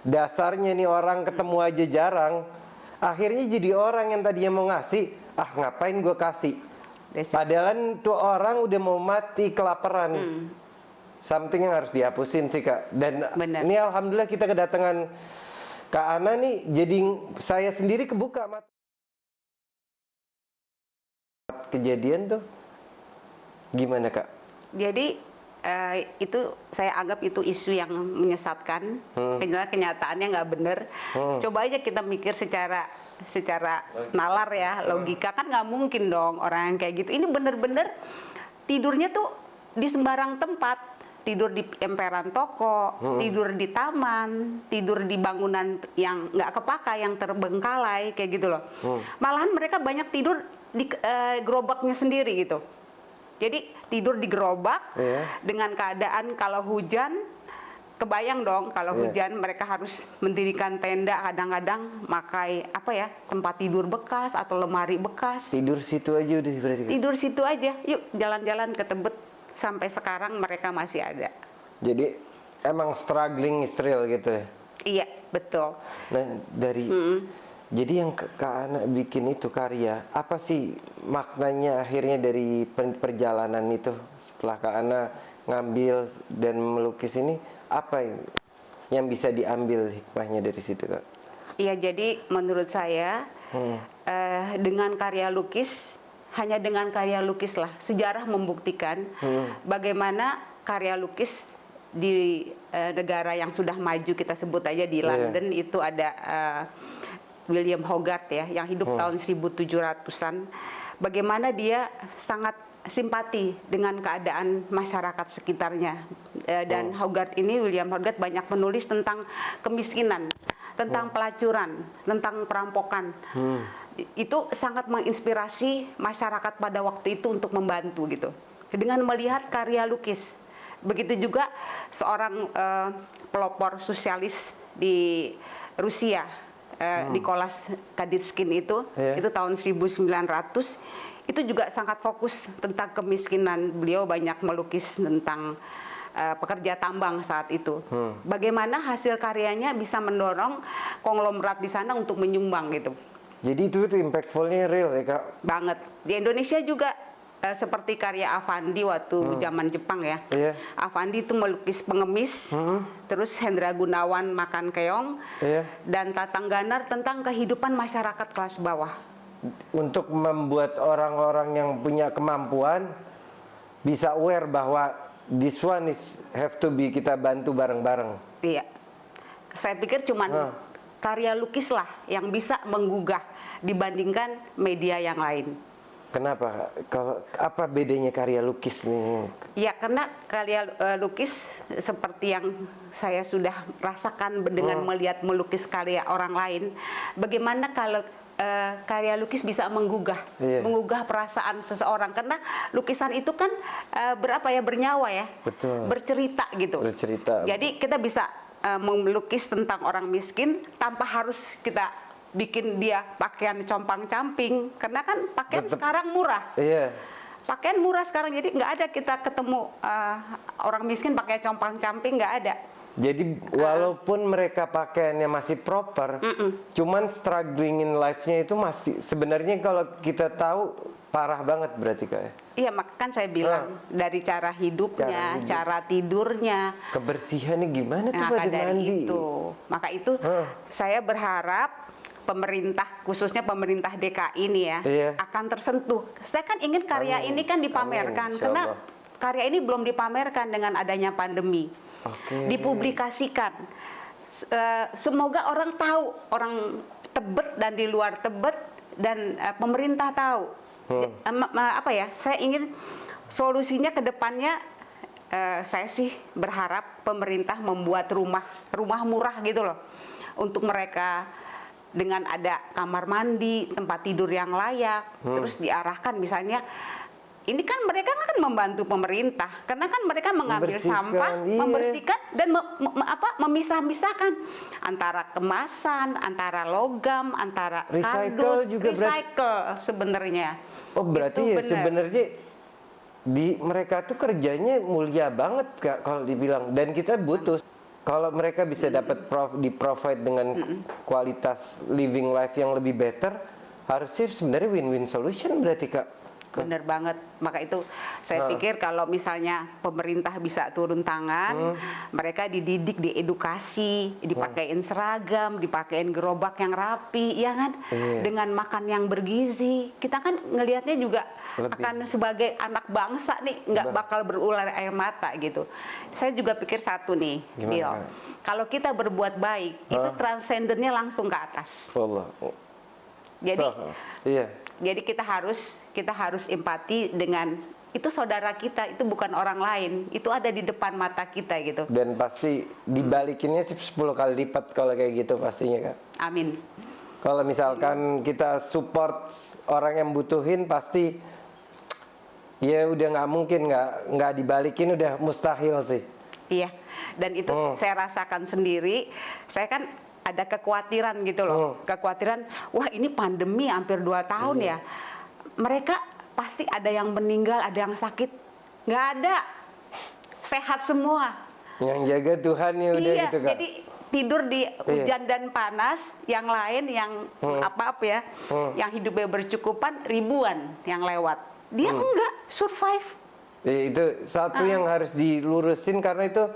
dasarnya nih orang ketemu aja jarang, akhirnya jadi orang yang tadinya mau ngasih, ngapain gue kasih, padahal tuh orang udah mau mati kelaparan. Something yang harus dihapusin sih Kak. Dan Bener. ini alhamdulillah kita kedatangan Kak Ana nih, jadi saya sendiri kebuka mata. Kejadian tuh gimana Kak? Jadi itu saya anggap itu isu yang menyesatkan, kenyataannya nggak bener. Coba aja kita mikir secara nalar ya, logika kan nggak mungkin dong orang yang kayak gitu. Ini bener-bener tidurnya tuh di sembarang tempat. Tidur di emperan toko, tidur di taman, tidur di bangunan yang nggak kepakai, yang terbengkalai, kayak gitu loh. Malahan mereka banyak tidur di gerobaknya sendiri gitu. Jadi tidur di gerobak dengan keadaan kalau hujan, kebayang dong kalau hujan mereka harus mendirikan tenda, kadang-kadang pakai tempat tidur bekas atau lemari bekas. Tidur situ aja udah berarti. Tidur situ aja, yuk jalan-jalan ke Tebet. Sampai sekarang mereka masih ada. Jadi emang struggling is real gitu ya? Iya, betul. Nah dari jadi yang Kak Ana bikin itu karya, apa sih maknanya akhirnya dari perjalanan itu setelah Kak Ana ngambil dan melukis ini, apa yang bisa diambil hikmahnya dari situ Kak? Iya, jadi menurut saya dengan karya lukis, hanya dengan karya lukis lah sejarah membuktikan bagaimana karya lukis di negara yang sudah maju, kita sebut aja di London itu ada William Hogarth ya, yang hidup tahun 1700-an. Bagaimana dia sangat simpati dengan keadaan masyarakat sekitarnya. Dan William Hogarth banyak menulis tentang kemiskinan, tentang pelacuran, tentang perampokan. Itu sangat menginspirasi masyarakat pada waktu itu untuk membantu gitu. Dengan melihat karya lukis. Begitu juga seorang pelopor sosialis di Rusia, Nicholas Kaditskin itu tahun 1900, itu juga sangat fokus tentang kemiskinan. Beliau banyak melukis tentang pekerja tambang saat itu. Bagaimana hasil karyanya bisa mendorong konglomerat di sana untuk menyumbang gitu. Jadi itu impactfulnya real ya Kak? Banget. Di Indonesia juga seperti karya Avandi waktu zaman Jepang ya. Avandi itu melukis pengemis, terus Hendra Gunawan makan keong, dan Tatang Ganar tentang kehidupan masyarakat kelas bawah. Untuk membuat orang-orang yang punya kemampuan bisa aware bahwa this one is have to be kita bantu bareng-bareng. Iya. Saya pikir cuman karya lukis lah yang bisa menggugah dibandingkan media yang lain. Kenapa? Kalau apa bedanya karya lukis nih? Ya karena karya lukis seperti yang saya sudah rasakan dengan melihat melukis karya orang lain. Bagaimana kalau karya lukis bisa menggugah perasaan seseorang, karena lukisan itu kan bernyawa ya. Betul. Bercerita gitu. Bercerita. Jadi kita bisa melukis tentang orang miskin tanpa harus kita bikin dia pakaian compang-camping, karena kan pakaian sekarang murah. Pakaian murah sekarang, jadi nggak ada kita ketemu orang miskin pakai compang-camping, nggak ada. Jadi walaupun mereka pakaiannya masih proper, cuman struggling in life-nya itu masih sebenarnya kalau kita tahu parah banget berarti Kak ya? Iya, kan saya bilang dari cara hidupnya, cara tidurnya, kebersihannya gimana tuh pada mandi. Maka itu saya berharap pemerintah, khususnya pemerintah DKI ini ya, akan tersentuh. Saya kan ingin karya ini kan dipamerkan, karena karya ini belum dipamerkan dengan adanya pandemi. Dipublikasikan. Semoga orang tahu, orang Tebet dan di luar Tebet, dan pemerintah tahu. Saya ingin solusinya ke depannya, saya sih berharap pemerintah membuat rumah murah gitu loh untuk mereka, dengan ada kamar mandi, tempat tidur yang layak, terus diarahkan misalnya. Ini kan mereka kan membantu pemerintah, karena kan mereka mengambil sampah, membersihkan dan memisah-misahkan antara kemasan, antara logam, antara kardus, recycle sebenarnya. Oh berarti ya sebenarnya di mereka tuh kerjanya mulia banget Kak kalau dibilang, dan kita butuh. Kalau mereka bisa dapat di provide dengan kualitas living life yang lebih better, harusnya sebenarnya win-win solution berarti Kak. Bener banget. Maka itu saya pikir kalau misalnya pemerintah bisa turun tangan, mereka dididik, diedukasi, dipakein seragam, dipakein gerobak yang rapi, ya kan? Dengan makan yang bergizi. Kita kan ngelihatnya juga akan sebagai anak bangsa nih, nggak bakal berular air mata gitu. Saya juga pikir satu nih, Bill. Kalau kita berbuat baik, itu transendennya langsung ke atas. Allah. Jadi, iya. Jadi kita harus empati dengan itu saudara kita, itu bukan orang lain, itu ada di depan mata kita gitu. Dan pasti dibalikinnya sih 10 kali lipat kalau kayak gitu pastinya Kak. Amin. Kalau misalkan kita support orang yang butuhin, pasti ya udah nggak mungkin nggak dibalikin, udah mustahil sih. Iya. Dan itu saya rasakan sendiri. Saya kan ada kekhawatiran gitu loh, kekhawatiran, wah ini pandemi hampir 2 tahun ya, mereka pasti ada yang meninggal, ada yang sakit, nggak ada, sehat semua. Yang jaga Tuhan ya udah gitu Kak. Jadi tidur di hujan dan panas, yang lain yang apa-apa ya, yang hidupnya bercukupan ribuan yang lewat, dia enggak survive. Itu satu yang harus dilurusin, karena itu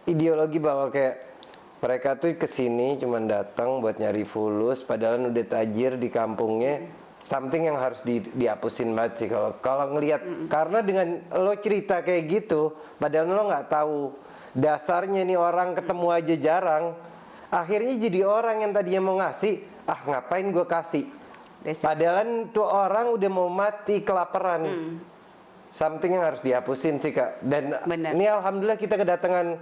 ideologi bahwa kayak mereka tuh kesini cuman datang buat nyari fulus, padahal udah tajir di kampungnya. Something yang harus dihapusin banget sih kalau ngelihat, karena dengan lo cerita kayak gitu, padahal lo nggak tahu dasarnya nih, orang ketemu aja jarang, akhirnya jadi orang yang tadinya mau ngasih, ngapain gue kasih, padahal tuh orang udah mau mati kelaparan. Something yang harus dihapusin sih Kak. Dan ini alhamdulillah kita kedatangan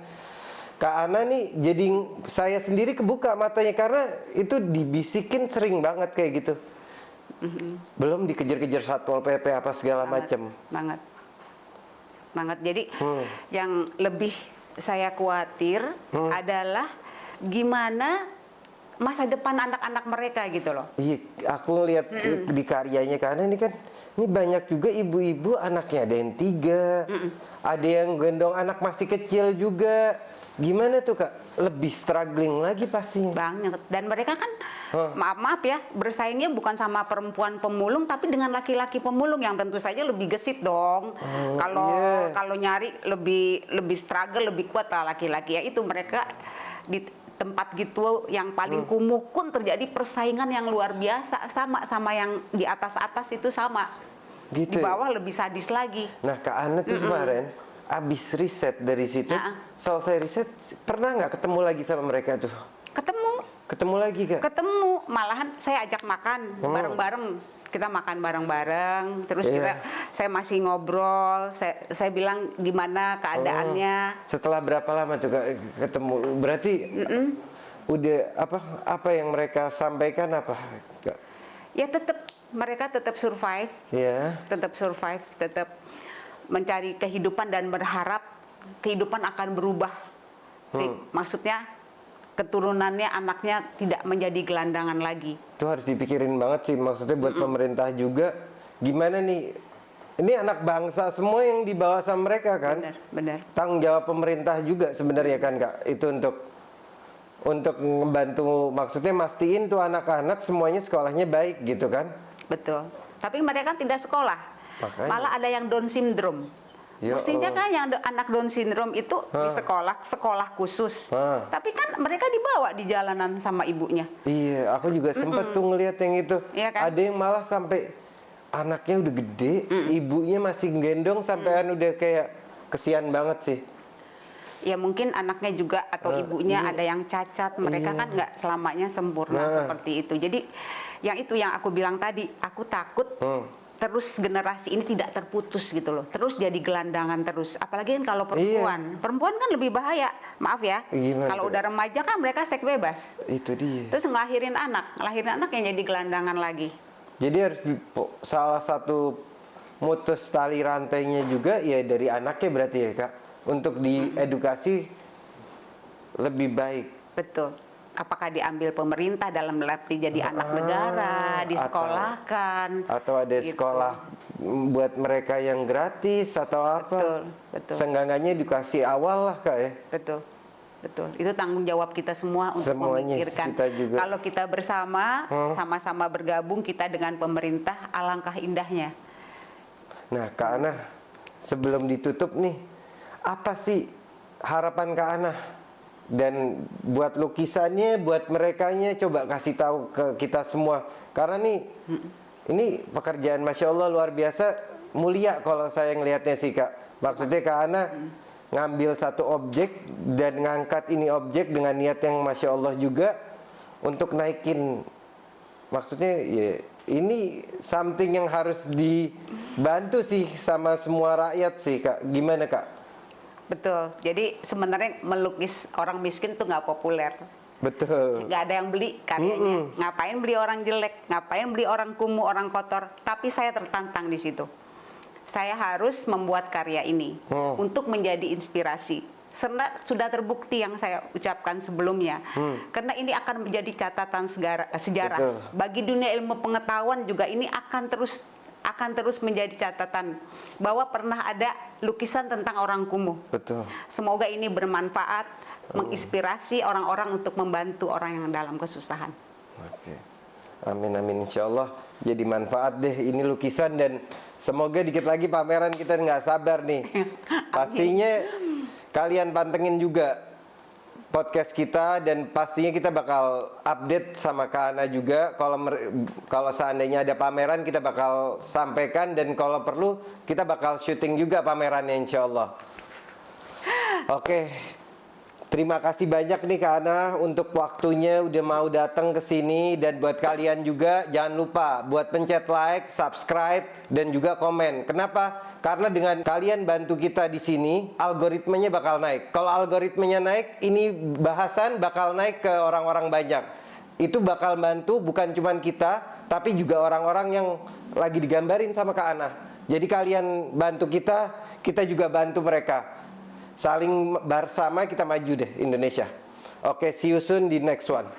Kak Ana nih, jadi saya sendiri kebuka matanya, karena itu dibisikin sering banget kayak gitu. Belum dikejar-kejar Satpol PP apa segala macam. Banget. Jadi yang lebih saya khawatir adalah gimana masa depan anak-anak mereka gitu loh. Iya, aku lihat di karyanya Kak Ana ini kan, ini banyak juga ibu-ibu anaknya ada yang 3, ada yang gendong anak masih kecil juga. Gimana tuh Kak? Lebih struggling lagi pastinya. Banget. Dan mereka kan maaf ya, bersaingnya bukan sama perempuan pemulung, tapi dengan laki-laki pemulung yang tentu saja lebih gesit dong. Kalau nyari lebih struggle, lebih kuat lah laki-laki ya. Itu mereka di tempat gitu yang paling kumuh pun terjadi persaingan yang luar biasa, sama yang di atas itu sama. Gitu. Di bawah lebih sadis lagi. Nah Kak Ana tuh kemarin abis riset dari situ, selesai riset, pernah nggak ketemu lagi sama mereka tuh? Ketemu lagi Kak? Ketemu, malahan saya ajak makan bareng-bareng. Kita makan bareng-bareng, terus saya masih ngobrol, saya bilang gimana keadaannya. Setelah berapa lama tuh Kak ketemu? Berarti udah apa yang mereka sampaikan apa Kak? Ya mereka tetap survive, tetap mencari kehidupan dan berharap kehidupan akan berubah. Maksudnya keturunannya, anaknya tidak menjadi gelandangan lagi. Itu harus dipikirin banget sih, maksudnya buat pemerintah juga. Gimana nih, ini anak bangsa semua yang dibawa sama mereka kan? Benar. Tanggung jawab pemerintah juga sebenarnya kan Kak, itu untuk membantu, maksudnya mastiin tuh anak-anak semuanya sekolahnya baik gitu kan? Betul. Tapi mereka tidak sekolah. Makanya. Malah ada yang Down syndrome. Mestinya kan yang anak Down syndrome itu di sekolah khusus. Tapi kan mereka dibawa di jalanan sama ibunya. Iya, aku juga sempet tuh ngeliat yang itu. Iya kan? Ada yang malah sampai anaknya udah gede, ibunya masih gendong sampean udah kayak kesian banget sih. Ya mungkin anaknya juga atau ibunya ada yang cacat, mereka kan nggak selamanya sempurna seperti itu. Jadi yang aku bilang tadi, aku takut terus generasi ini tidak terputus gitu loh, terus jadi gelandangan terus. Apalagi kan kalau perempuan kan lebih bahaya, maaf ya. Kalau udah remaja kan mereka seks bebas. Itu dia. Terus ngelahirin anak yang jadi gelandangan lagi. Jadi harus salah satu mutus tali rantainya juga ya dari anaknya berarti ya Kak, untuk diedukasi lebih baik. Betul. Apakah diambil pemerintah dalam arti jadi anak negara, disekolahkan, atau ada gitu. Sekolah buat mereka yang gratis atau apa? Betul. Seenggaknya edukasi awal lah Kak ya. Betul. betul. Itu tanggung jawab kita semua untuk Semuanya memikirkan. kita juga. Kalau kita bersama, sama-sama bergabung kita dengan pemerintah, alangkah indahnya. Nah, Kak Ana, sebelum ditutup nih, apa sih harapan Kak Ana? Dan buat lukisannya, buat merekanya, coba kasih tahu ke kita semua. Karena nih, ini pekerjaan Masya Allah luar biasa, mulia kalau saya ngelihatnya sih Kak. Maksudnya Kak Ana ngambil satu objek dan ngangkat ini objek dengan niat yang Masya Allah juga untuk naikin. Maksudnya ya ini something yang harus dibantu sih sama semua rakyat sih Kak. Gimana Kak? Betul. Jadi sebenarnya melukis orang miskin tuh nggak populer. Betul. Nggak ada yang beli karyanya. Ngapain beli orang jelek? Ngapain beli orang kumuh, orang kotor? Tapi saya tertantang di situ. Saya harus membuat karya ini untuk menjadi inspirasi. Sudah terbukti yang saya ucapkan sebelumnya. Karena ini akan menjadi catatan sejarah. Betul. Bagi dunia ilmu pengetahuan juga ini akan terus menjadi catatan bahwa pernah ada lukisan tentang orang kumuh. Betul. Semoga ini bermanfaat, menginspirasi orang-orang untuk membantu orang yang dalam kesusahan. Oke. Amin amin insya Allah jadi manfaat deh ini lukisan, dan semoga dikit lagi pameran, kita nggak sabar nih. Pastinya kalian pantengin juga podcast kita, dan pastinya kita bakal update sama Kak Ana juga. Kalau seandainya ada pameran kita bakal sampaikan, dan kalau perlu kita bakal syuting juga pamerannya insya Allah. Oke. Terima kasih banyak nih Kak Ana untuk waktunya udah mau datang ke sini, dan buat kalian juga jangan lupa buat pencet like, subscribe, dan juga komen. Kenapa? Karena dengan kalian bantu kita di sini, algoritmanya bakal naik. Kalau algoritmanya naik, ini bahasan bakal naik ke orang-orang banyak. Itu bakal bantu bukan cuma kita, tapi juga orang-orang yang lagi digambarin sama Kak Ana. Jadi kalian bantu kita juga bantu mereka. Saling bersama kita maju deh Indonesia. Oke, see you soon di next one.